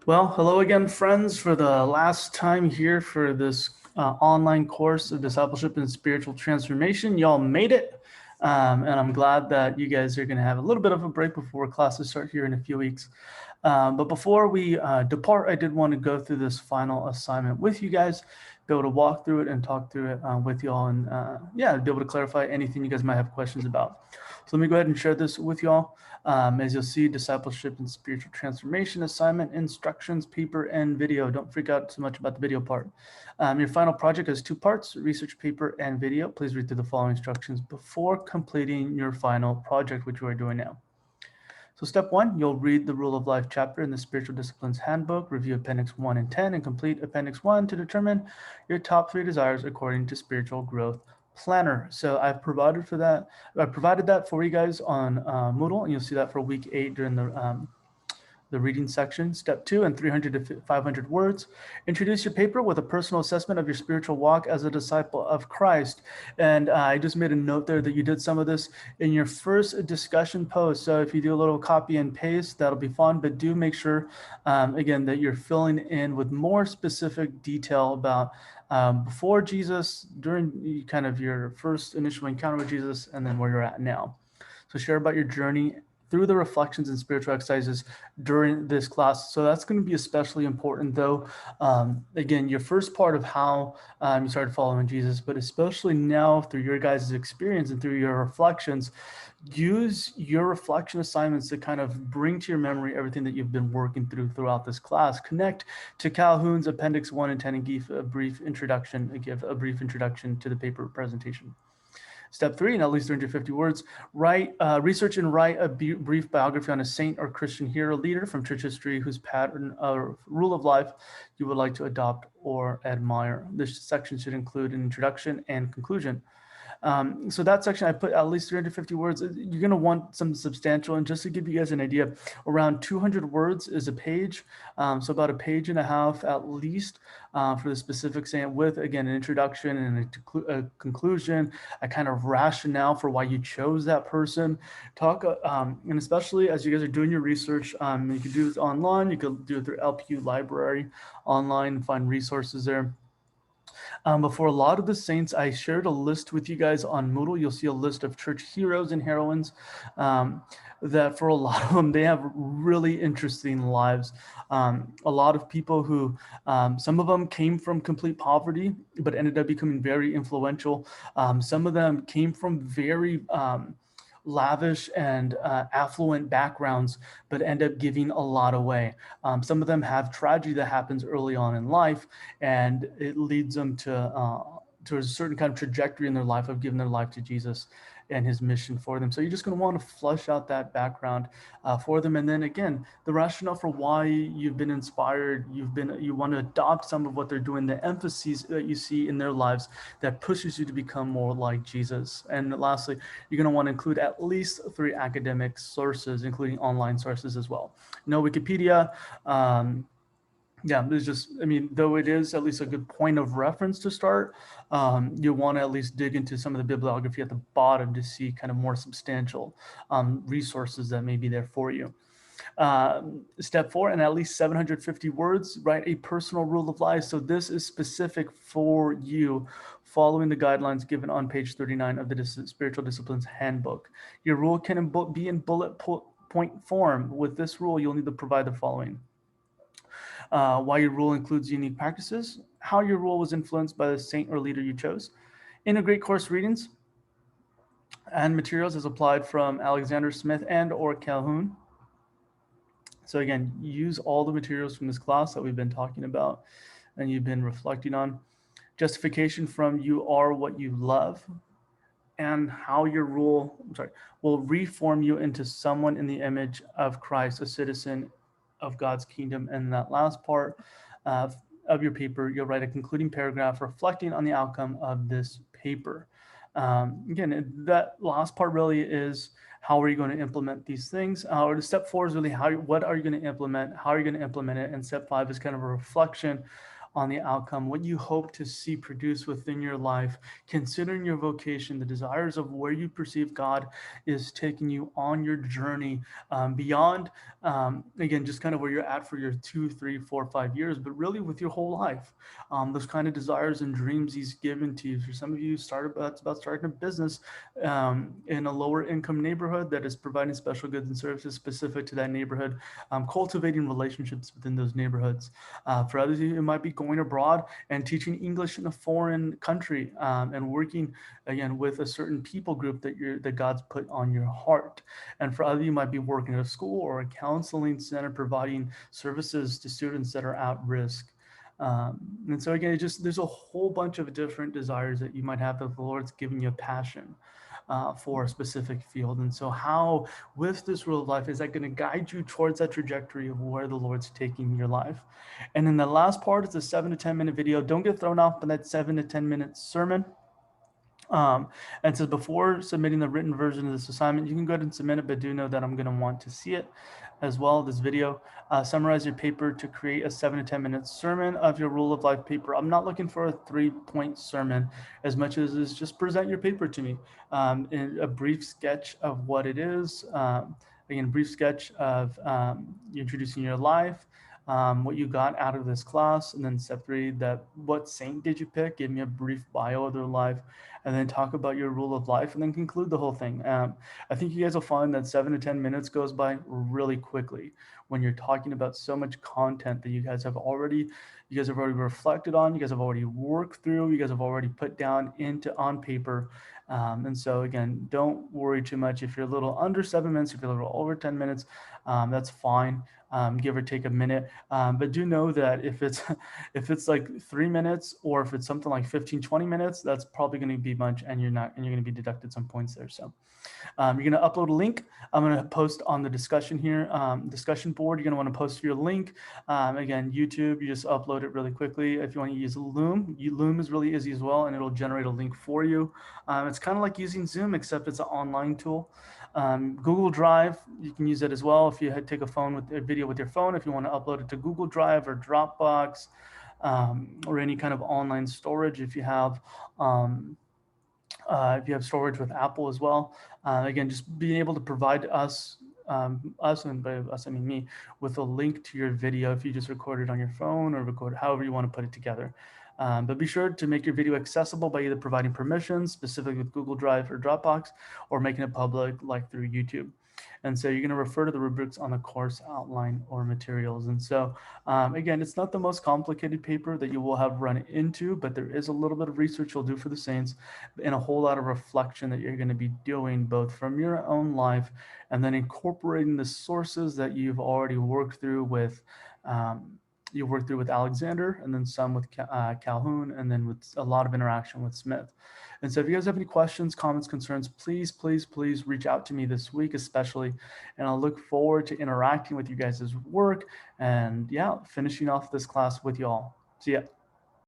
Well, hello again, friends, for the last time here for this online course of discipleship and spiritual transformation. Y'all made it. And I'm glad that you guys are going to have a little bit of a break before classes start here in a few weeks. But before we depart, I did want to go through this final assignment with you guys, be able to walk through it and talk through it with y'all, and yeah, be able to clarify anything you guys might have questions about. So let me go ahead and share this with y'all. As you'll see, discipleship and spiritual transformation assignment, instructions, paper, and video. Don't freak out too much about the video part. Your final project has two parts, research paper and video. Please read through the following instructions before completing your final project, which we are doing now. So step 1, you'll read the Rule of Life chapter in the Spiritual Disciplines Handbook, review Appendix 1 and 10, and complete Appendix 1 to determine your top 3 desires according to Spiritual Growth Planner. So I've provided that for you guys on Moodle, and you'll see that for week 8 during the reading section. Step 2, in 300 to 500 words, introduce your paper with a personal assessment of your spiritual walk as a disciple of Christ. And I just made a note there that you did some of this in your first discussion post. So if you do a little copy and paste, that'll be fun, but do make sure, again, that you're filling in with more specific detail about before Jesus, during kind of your first initial encounter with Jesus, and then where you're at now. So share about your journey through the reflections and spiritual exercises during this class. So that's going to be especially important, though. Again, your first part of how you started following Jesus, but especially now through your guys' experience and through your reflections, use your reflection assignments to kind of bring to your memory everything that you've been working throughout this class. Connect to Calhoun's Appendix 1 and 10 and give a brief introduction to the paper presentation. Step 3, in at least 350 words, research and write a brief biography on a saint or Christian hero leader from church history whose pattern or rule of life you would like to adopt or admire. This section should include an introduction and conclusion. So that section, I put at least 350 words. You're going to want something substantial. And just to give you guys an idea, around 200 words is a page. So about a page and a half at least for the specific saint, with, again, an introduction and a conclusion, a kind of rationale for why you chose that person. And especially as you guys are doing your research, you can do this online. You could do it through LPU library online and find resources there. But for a lot of the saints, I shared a list with you guys on Moodle. You'll see a list of church heroes and heroines that for a lot of them, they have really interesting lives. A lot of people who, some of them came from complete poverty, but ended up becoming very influential. Some of them came from very lavish and affluent backgrounds, but end up giving a lot away. Some of them have tragedy that happens early on in life, and it leads them to a certain kind of trajectory in their life of giving their life to Jesus and his mission for them. So you're just going to want to flush out that background for them. And then again, the rationale for why you've been inspired, you want to adopt some of what they're doing, the emphases that you see in their lives that pushes you to become more like Jesus. And lastly, you're going to want to include at least 3 academic sources, including online sources as well. No Wikipedia, yeah, there's just, I mean, though it is at least a good point of reference to start, you want to at least dig into some of the bibliography at the bottom to see kind of more substantial resources that may be there for you. Step 4, in at least 750 words, write a personal rule of life. So this is specific for you, following the guidelines given on page 39 of the Spiritual Disciplines Handbook. Your rule can be in bullet point form. With this rule, you'll need to provide the following. Why your rule includes unique practices, how your rule was influenced by the saint or leader you chose, integrate course readings and materials as applied from Alexander Smith and or Calhoun. So again, use all the materials from this class that we've been talking about and you've been reflecting on. Justification from you are what you love, and how your rule will reform you into someone in the image of Christ, a citizen of God's kingdom. And that last part of your paper, you'll write a concluding paragraph reflecting on the outcome of this paper. Again, that last part really is, how are you going to implement these things? Or the step 4 is really what are you going to implement? How are you going to implement it? And step 5 is kind of a reflection on the outcome, what you hope to see produced within your life, considering your vocation, the desires of where you perceive God is taking you on your journey beyond, again, just kind of where you're at for your 2, 3, 4, 5 years, but really with your whole life. Those kind of desires and dreams He's given to you. For some of you, it's about starting a business in a lower income neighborhood that is providing special goods and services specific to that neighborhood, cultivating relationships within those neighborhoods. For others, it might be going abroad and teaching English in a foreign country and working again with a certain people group that God's put on your heart. And for others, you might be working at a school or a counseling center, providing services to students that are at risk. And so again, there's a whole bunch of different desires that you might have that the Lord's giving you a passion for a specific field. And so how, with this rule of life, is that going to guide you towards that trajectory of where the Lord's taking your life? And then the last part is a 7 to 10 minute video. Don't get thrown off by that 7 to 10 minute sermon. And so before submitting the written version of this assignment, you can go ahead and submit it, but do know that I'm going to want to see it as well, this video. Summarize your paper to create a 7 to 10 minute sermon of your rule of life paper. I'm not looking for a 3-point sermon as much as is just present your paper to me in a brief sketch of what it is. Again, brief sketch of introducing your life, what you got out of this class, and then step 3, that what saint did you pick? Give me a brief bio of their life, and then talk about your rule of life, and then conclude the whole thing. I think you guys will find that 7 to 10 minutes goes by really quickly when you're talking about so much content that you guys have already reflected on, you guys have already worked through, you guys have already put down on paper. And so again, don't worry too much. If you're a little under 7 minutes, if you're a little over 10 minutes, that's fine. Give or take a minute. But do know that if it's like 3 minutes, or if it's something like 15, 20 minutes, that's probably going to be much, and you're going to be deducted some points there. So you're going to upload a link. I'm going to post on the discussion here, discussion board. You're going to want to post your link. Again, YouTube, you just upload it really quickly. If you want to use Loom, Loom is really easy as well, and it'll generate a link for you. It's kind of like using Zoom, except it's an online tool. Google Drive, you can use it as well if you take a video with your phone, if you want to upload it to Google Drive or Dropbox, or any kind of online storage. If you have storage with Apple as well. Again, just being able to provide us, and by us I mean me, with a link to your video if you just record it on your phone or record however you want to put it together. But be sure to make your video accessible by either providing permissions, specifically with Google Drive or Dropbox, or making it public like through YouTube. And so you're going to refer to the rubrics on the course outline or materials. And so again, it's not the most complicated paper that you will have run into, but there is a little bit of research you'll do for the saints and a whole lot of reflection that you're going to be doing both from your own life and then incorporating the sources that you've already worked through with Alexander, and then some with Calhoun, and then with a lot of interaction with Smith. And so if you guys have any questions, comments, concerns, please reach out to me this week especially, and I'll look forward to interacting with you guys' work and finishing off this class with y'all. See ya.